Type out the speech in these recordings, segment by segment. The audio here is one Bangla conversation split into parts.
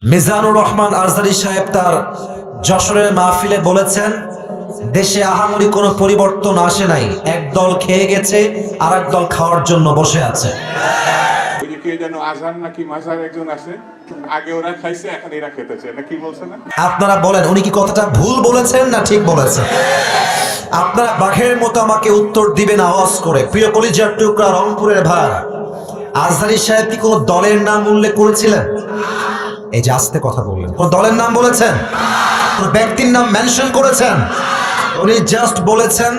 মিজানুর রহমান আজহারী সাহেব তার যশোরের মাহফিলে বলেছেন, দেশে আহামরি কোনো পরিবর্তন আসে নাই, এক দল খেয়ে গেছে আর এক দল খাওয়ার জন্য বসে আছে। আপনারা বলেন উনি কি কথাটা ভুল বলেছেন না ঠিক বলেছেন? আপনারা বাঘের মতো আমাকে উত্তর দিবেন আওয়াজ করে। প্রিয় কলিজার টুকরা রংপুরের ভাই, আজহারী সাহেব কি কোনো দলের নাম উল্লেখ করেছিলেন? এই যে আস্তে কথা বললেন, কোন দলের নাম বলেছেন? কোন ব্যক্তির নাম মেনশন করেছেন? উনি জাস্ট বলেছেন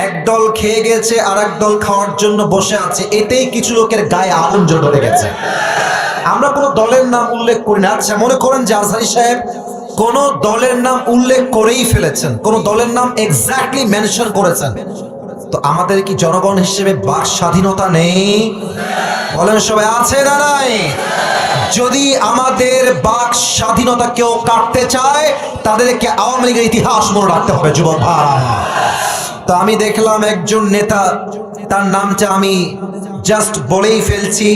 এক দল খেয়ে গেছে আর এক দল খাওয়ার জন্য বসে আছে, এতেই কিছু লোকের গায়ে আগুন জ্বলে গেছে। আমরা কোনো দলের নাম উল্লেখ করি না। আচ্ছা, মনে করেন যে আজহারী সাহেব কোন দলের নাম উল্লেখ করেই ফেলেছেন, কোন দলের নাম এক্স্যাক্টলি মেনশন করেছেন, তো আমাদের কি জনগণ হিসেবে বাক স্বাধীনতা নেই? বলেন সবাই, আছে না নাই? যদি আমাদের বাক স্বাধীনতা কেউ কাটতে চায়, তাদেরকে আওয়ামী লীগের ইতিহাস মনে রাখতে হবে যুবক ভাই। তো আমি দেখলাম একজন নেতা, তার নামটা আমি জাস্ট বলেই ফেলছি,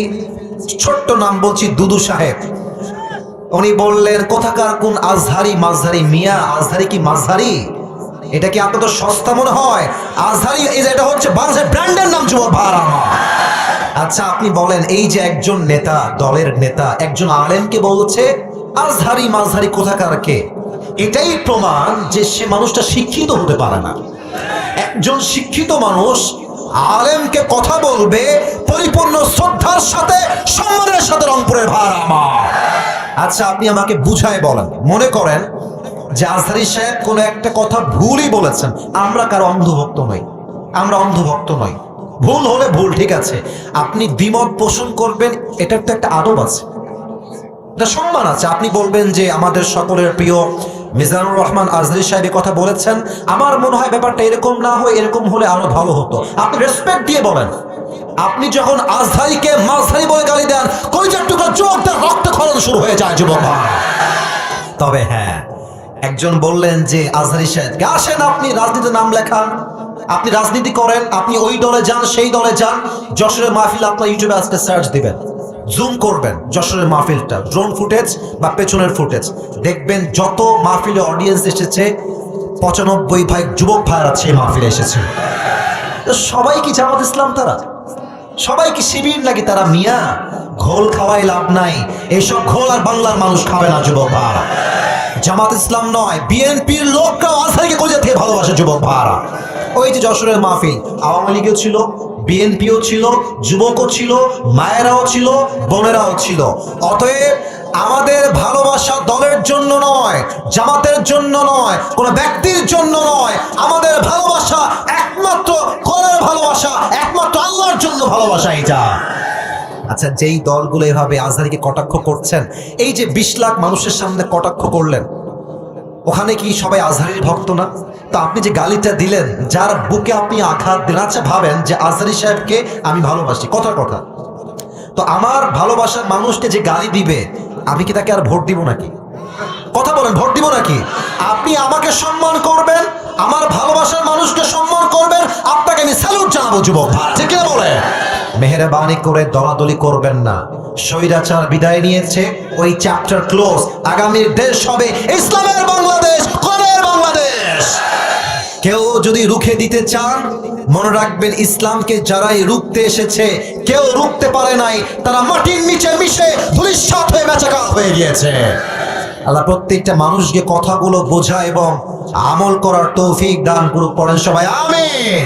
ছোট্ট নাম বলছি, দুদু সাহেব। উনি বললেন কোথাকার কোন আজহারি মাঝহারি মিয়া, আজহারি কি মাঝহারি? এটা কি আপনাদের সস্তা মনে হয়? আজহারি এটা হচ্ছে বাংলাদেশের ব্র্যান্ডের নাম যুবক ভাই। আচ্ছা আপনি বলেন, এই যে একজন নেতা, দলের নেতা একজন আলেমকে বলছে আজহারি মাঝহারি কোথাকার কে, এটাই প্রমাণ যে সে মানুষটা শিক্ষিত হতে পারে না। একজন শিক্ষিত মানুষ আলেমকে কথা বলবে পরিপূর্ণ শ্রদ্ধার সাথে, সম্মানের সাথে। রংপুরের ভাই আমার, আচ্ছা আপনি আমাকে বুঝায় বলেন, মনে করেন যে আজহারী সাহেব কোনো একটা কথা ভুলই বলেছেন, আমরা কারো অন্ধভক্ত নই, আমরা অন্ধভক্ত নই। ভুল হলে ভুল, ঠিক আছে, আপনি দ্বিমত পোষণ করবেন, এটার তো একটা আদব আছে, একটা সম্মান আছে। আপনি বলবেন যে আমাদের সকলের প্রিয় মিজানুর রহমান আজহারী সাহেব কথা বলেছেন, আমার মনে হয় ব্যাপারটা এরকম না হয় এরকম হলে আরো ভালো হতো। আপনি রেসপেক্ট দিয়ে বলেন। আপনি যখন আজহারীকে মাঝহারি বলে গালি দেন, কলিজার টুকরা চোখ দিয়ে রক্তক্ষরণ শুরু হয়ে যায় যুবক। তবে হ্যাঁ, একজন বললেন যে আজহারী সাহেবকে, আসেন আপনি রাজনীতির নাম লেখান, আপনি রাজনীতি করেন, আপনি ওই দলে যান সেই দলে যান। যশোরের মাহফিল আপনার ইউটিউবে আজকে সার্চ দিবেন, জুম করবেন যশোরের মাহফিলটা, ড্রোন ফুটেজ বা পেছনের ফুটেজ দেখবেন, যত মাহফিলে অডিয়েন্স এসেছে 95 যুবক ভাইরা সেই মাহফিলে এসেছে। সবাই কি জামাত ইসলাম? তারা সবাই কি শিবির নাকি? তারা মিয়া, ঘোল খাওয়াই লাভ নাই, এইসব ঘোল আর বাংলার মানুষ খাবে না যুবক ভাইরা। জামাত ইসলাম নয়, বিএনপির লোকরাও আজহারীকে কলিজা থেকে ভালোবাসে যুবক ভাইরা। ওই যে যশোরের মাহফিল, আওয়ামী লীগও ছিল, বিএনপিও ছিল, যুবকও ছিল, মায়েরাও ছিল, বোনেরাও ছিল। অতএব আমাদের ভালোবাসা দলের জন্য নয়, জামাতের জন্য নয়, কোনো ব্যক্তির জন্য নয়, আমাদের ভালোবাসা একমাত্র কোরআনের ভালোবাসা, একমাত্র আল্লাহর জন্য ভালোবাসা এটা। আচ্ছা, যেই দলগুলো এভাবে আজহারীকে কটাক্ষ করছেন, এই যে 20 লাখ মানুষের সামনে কটাক্ষ করলেন, ওখানে কি সবাই আজহারীর ভক্ত না? তো আপনি যে গালিটা দিলেন, যার বুকে আপনি আঘাত দিলেন, আচ্ছা ভাবেন যে আজহারী সাহেবকে আমি ভালোবাসি, কথার কথা, তো আমার ভালোবাসার মানুষকে যে গালি দিবে, আমি কি তাকে আর ভোট দিব নাকি? কথা বলেন, ভোট দিব নাকি? আপনি আমাকে সম্মান করবেন, আমার ভালোবাসার মানুষকে সম্মান করবেন, আপনাকে আমি স্যালুট জানাবো যুবক, ঠিক না? বলে মেহেরবানি করে দলাদলি করবেন না। স্বৈরাচার বিদায় নিয়েছে, ওই চ্যাপ্টার ক্লোজ। আগামীর দেশ হবে ইসলামের বাংলাদেশ, কোরআনের বাংলাদেশ। কেউ যদি রুখে দিতে চান, মনে রাখবেন ইসলামকে যারাই রুখতে এসেছে কেউ রুখতে পারে নাই, তারা মাটির নিচে মিশে ধূলিসাৎ হয়ে বেচাকার হয়ে গিয়েছে। আল্লাহ প্রত্যেকটা মানুষকে কথাগুলো বোঝা এবং আমল করার তৌফিক দান করুক। পড়েন সবাই আমিন।